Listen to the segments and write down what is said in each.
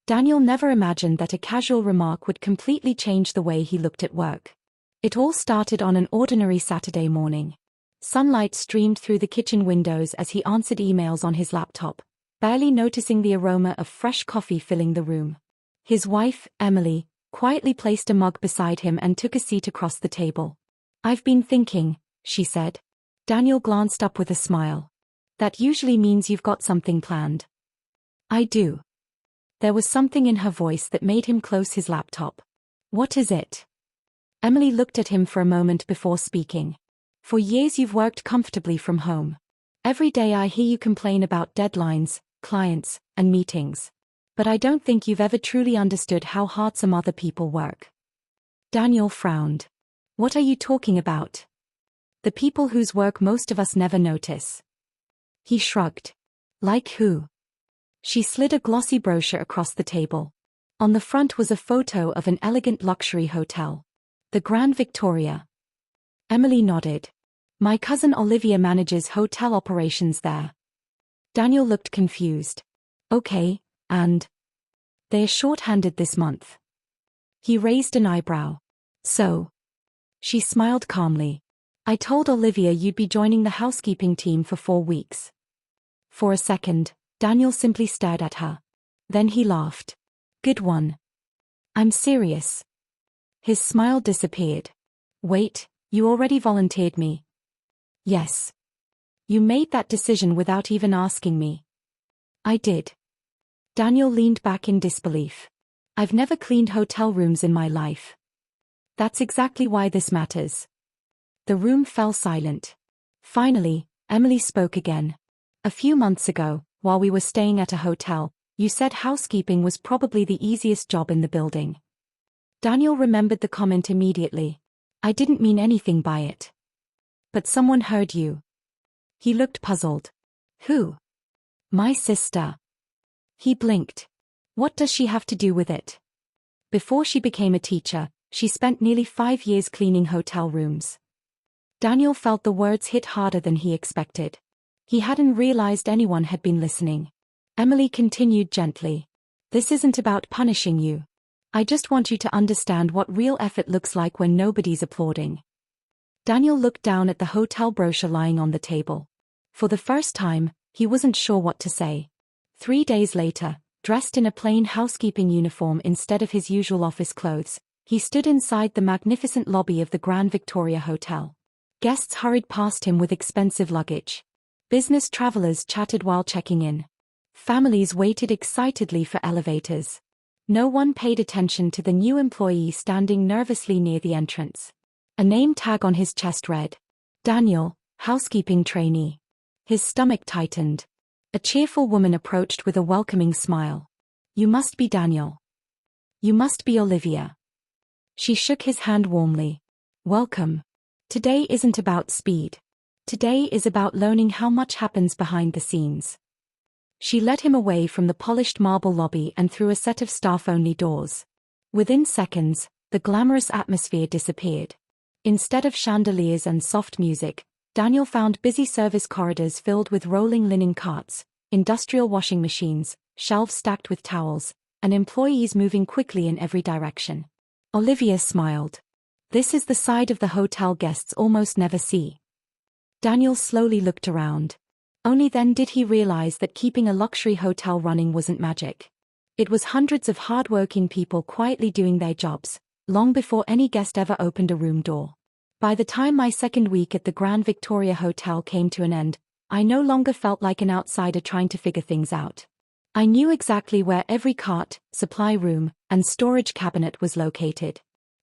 Daniel never imagined that a casual remark would completely change the way he looked at work. It all started on an ordinary Saturday morning. Sunlight streamed through the kitchen windows as he answered emails on his laptop, barely noticing the aroma of fresh coffee filling the room. His wife, Emily, quietly placed a mug beside him and took a seat across the table. "I've been thinking," she said. Daniel glanced up with a smile. "That usually means you've got something planned." "I do." There was something in her voice that made him close his laptop. "What is it?" Emily looked at him for a moment before speaking. "For years you've worked comfortably from home. Every day I hear you complain about deadlines, clients, and meetings. But I don't think you've ever truly understood how hard some other people work." Daniel frowned. "What are you talking about?" "The people whose work most of us never notice." He shrugged. "Like who?" She slid a glossy brochure across the table. On the front was a photo of an elegant luxury hotel. The Grand Victoria. Emily nodded. "My cousin Olivia manages hotel operations there." Daniel looked confused. "Okay, and?" "They're short-handed this month." He raised an eyebrow. "So?" She smiled calmly. "I told Olivia you'd be joining the housekeeping team for 4 weeks." For a second, Daniel simply stared at her. Then he laughed. "Good one." "I'm serious." His smile disappeared. "Wait, you already volunteered me." "Yes." "You made that decision without even asking me." "I did." Daniel leaned back in disbelief. "I've never cleaned hotel rooms in my life." "That's exactly why this matters." The room fell silent. Finally, Emily spoke again. "A few months ago, while we were staying at a hotel, you said housekeeping was probably the easiest job in the building." Daniel remembered the comment immediately. "I didn't mean anything by it." "But someone heard you." He looked puzzled. "Who?" "My sister." He blinked. "What does she have to do with it?" "Before she became a teacher, she spent nearly 5 years cleaning hotel rooms." Daniel felt the words hit harder than he expected. He hadn't realized anyone had been listening. Emily continued gently. "This isn't about punishing you. I just want you to understand what real effort looks like when nobody's applauding." Daniel looked down at the hotel brochure lying on the table. For the first time, he wasn't sure what to say. 3 days later, dressed in a plain housekeeping uniform instead of his usual office clothes, he stood inside the magnificent lobby of the Grand Victoria Hotel. Guests hurried past him with expensive luggage. Business travelers chatted while checking in. Families waited excitedly for elevators. No one paid attention to the new employee standing nervously near the entrance. A name tag on his chest read, "Daniel, housekeeping trainee." His stomach tightened. A cheerful woman approached with a welcoming smile. "You must be Daniel. You must be Olivia." She shook his hand warmly. "Welcome. Today isn't about speed. Today is about learning how much happens behind the scenes." She led him away from the polished marble lobby and through a set of staff-only doors. Within seconds, the glamorous atmosphere disappeared. Instead of chandeliers and soft music, Daniel found busy service corridors filled with rolling linen carts, industrial washing machines, shelves stacked with towels, and employees moving quickly in every direction. Olivia smiled. "This is the side of the hotel guests almost never see." Daniel slowly looked around. Only then did he realize that keeping a luxury hotel running wasn't magic. It was hundreds of hard-working people quietly doing their jobs, long before any guest ever opened a room door. By the time my second week at the Grand Victoria Hotel came to an end, I no longer felt like an outsider trying to figure things out. I knew exactly where every cart, supply room, and storage cabinet was located.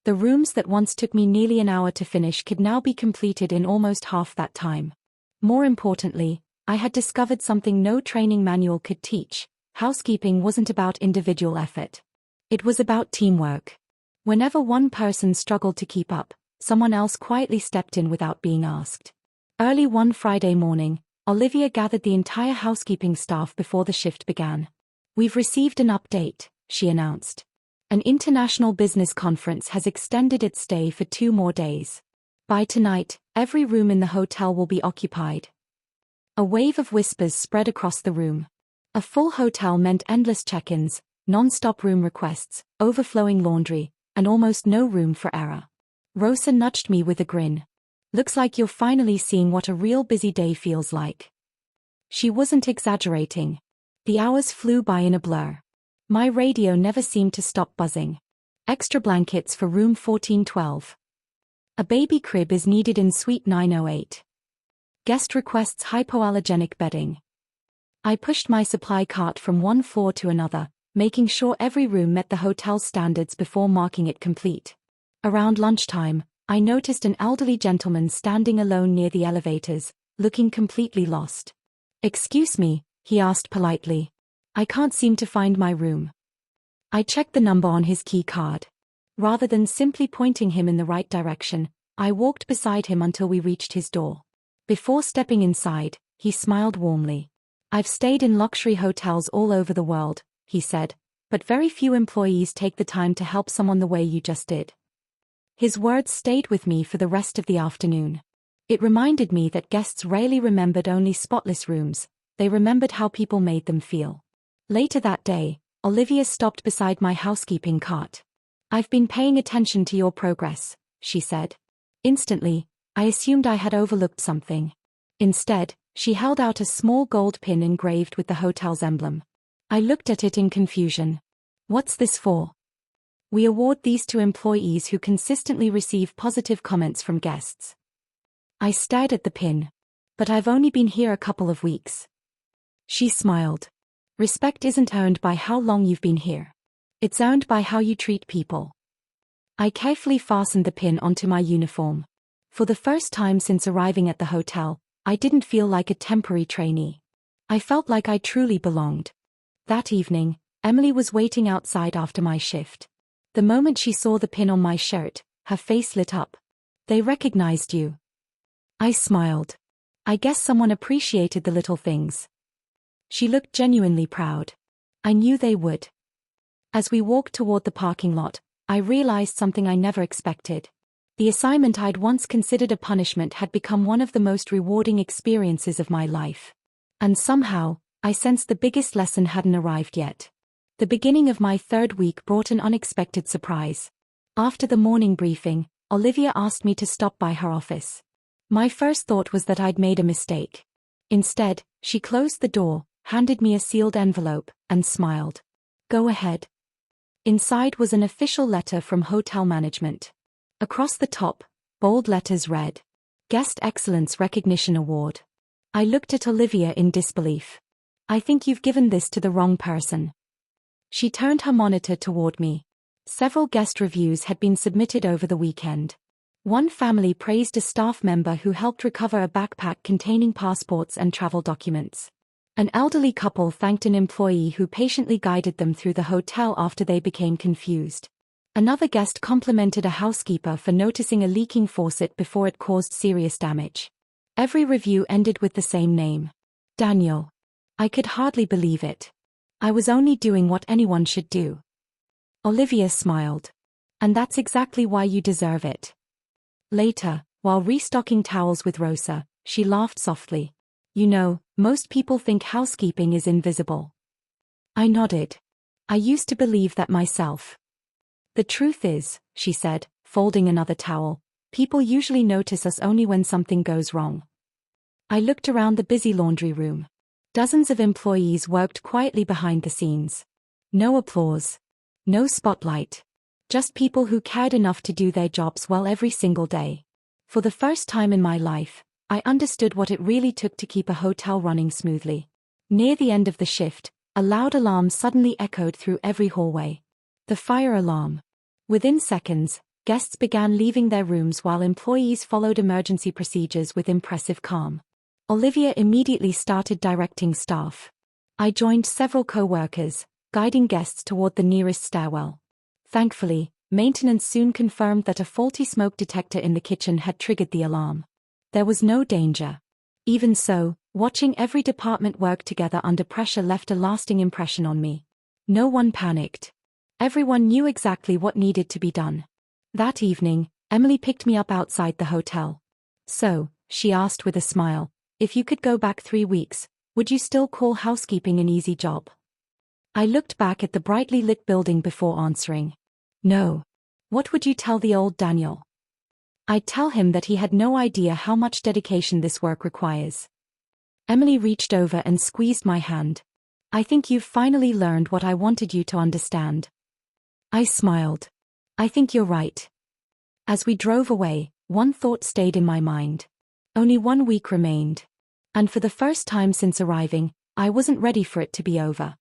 The rooms that once took me nearly an hour to finish could now be completed in almost half that time. More importantly, I had discovered something no training manual could teach. Housekeeping wasn't about individual effort. It was about teamwork. Whenever one person struggled to keep up, someone else quietly stepped in without being asked. Early one Friday morning, Olivia gathered the entire housekeeping staff before the shift began. "We've received an update," she announced. "An international business conference has extended its stay for 2 more days. By tonight, every room in the hotel will be occupied." A wave of whispers spread across the room. A full hotel meant endless check-ins, Non-stop room requests, overflowing laundry, and almost no room for error. Rosa nudged me with a grin. Looks like you're finally seeing what a real busy day feels like. She wasn't exaggerating. The hours flew by in a blur. My radio never seemed to stop buzzing. Extra blankets for room 1412. A baby crib is needed in suite 908. Guest requests hypoallergenic bedding. I pushed my supply cart from one floor to another, making sure every room met the hotel's standards before marking it complete. Around lunchtime, I noticed an elderly gentleman standing alone near the elevators, looking completely lost. "Excuse me," he asked politely. "I can't seem to find my room." I checked the number on his key card. Rather than simply pointing him in the right direction, I walked beside him until we reached his door. Before stepping inside, he smiled warmly. "I've stayed in luxury hotels all over the world," he said, "but very few employees take the time to help someone the way you just did." His words stayed with me for the rest of the afternoon. It reminded me that guests rarely remembered only spotless rooms, they remembered how people made them feel. Later that day, Olivia stopped beside my housekeeping cart. "I've been paying attention to your progress," she said. Instantly, I assumed I had overlooked something. Instead, she held out a small gold pin engraved with the hotel's emblem. I looked at it in confusion. "What's this for?" "We award these to employees who consistently receive positive comments from guests." I stared at the pin. "But I've only been here a couple of weeks." She smiled. "Respect isn't earned by how long you've been here. It's earned by how you treat people." I carefully fastened the pin onto my uniform. For the first time since arriving at the hotel, I didn't feel like a temporary trainee. I felt like I truly belonged. That evening, Emily was waiting outside after my shift. The moment she saw the pin on my shirt, her face lit up. "They recognized you." I smiled. "I guess someone appreciated the little things." She looked genuinely proud. I knew they would. As we walked toward the parking lot, I realized something I never expected. The assignment I'd once considered a punishment had become one of the most rewarding experiences of my life. And somehow, I sensed the biggest lesson hadn't arrived yet. The beginning of my third week brought an unexpected surprise. After the morning briefing, Olivia asked me to stop by her office. My first thought was that I'd made a mistake. Instead, she closed the door, handed me a sealed envelope, and smiled. "Go ahead." Inside was an official letter from hotel management. Across the top, bold letters read, "Guest Excellence Recognition Award." I looked at Olivia in disbelief. "I think you've given this to the wrong person." She turned her monitor toward me. Several guest reviews had been submitted over the weekend. One family praised a staff member who helped recover a backpack containing passports and travel documents. An elderly couple thanked an employee who patiently guided them through the hotel after they became confused. Another guest complimented a housekeeper for noticing a leaking faucet before it caused serious damage. Every review ended with the same name. Daniel. I could hardly believe it. I was only doing what anyone should do. Olivia smiled. "And that's exactly why you deserve it." Later, while restocking towels with Rosa, she laughed softly. "You know, most people think housekeeping is invisible." I nodded. I used to believe that myself. "The truth is," she said, folding another towel, "people usually notice us only when something goes wrong." I looked around the busy laundry room. Dozens of employees worked quietly behind the scenes. No applause. No spotlight. Just people who cared enough to do their jobs well every single day. For the first time in my life, I understood what it really took to keep a hotel running smoothly. Near the end of the shift, a loud alarm suddenly echoed through every hallway. The fire alarm. Within seconds, guests began leaving their rooms while employees followed emergency procedures with impressive calm. Olivia immediately started directing staff. I joined several co-workers, guiding guests toward the nearest stairwell. Thankfully, maintenance soon confirmed that a faulty smoke detector in the kitchen had triggered the alarm. There was no danger. Even so, watching every department work together under pressure left a lasting impression on me. No one panicked. Everyone knew exactly what needed to be done. That evening, Emily picked me up outside the hotel. "So," she asked with a smile, "if you could go back 3 weeks, would you still call housekeeping an easy job?" I looked back at the brightly lit building before answering. No. What would you tell the old Daniel? I'd tell him that he had no idea how much dedication this work requires. Emily reached over and squeezed my hand. I think you've finally learned what I wanted you to understand. I smiled. I think you're right. As we drove away, one thought stayed in my mind. Only 1 week remained. And for the first time since arriving, I wasn't ready for it to be over.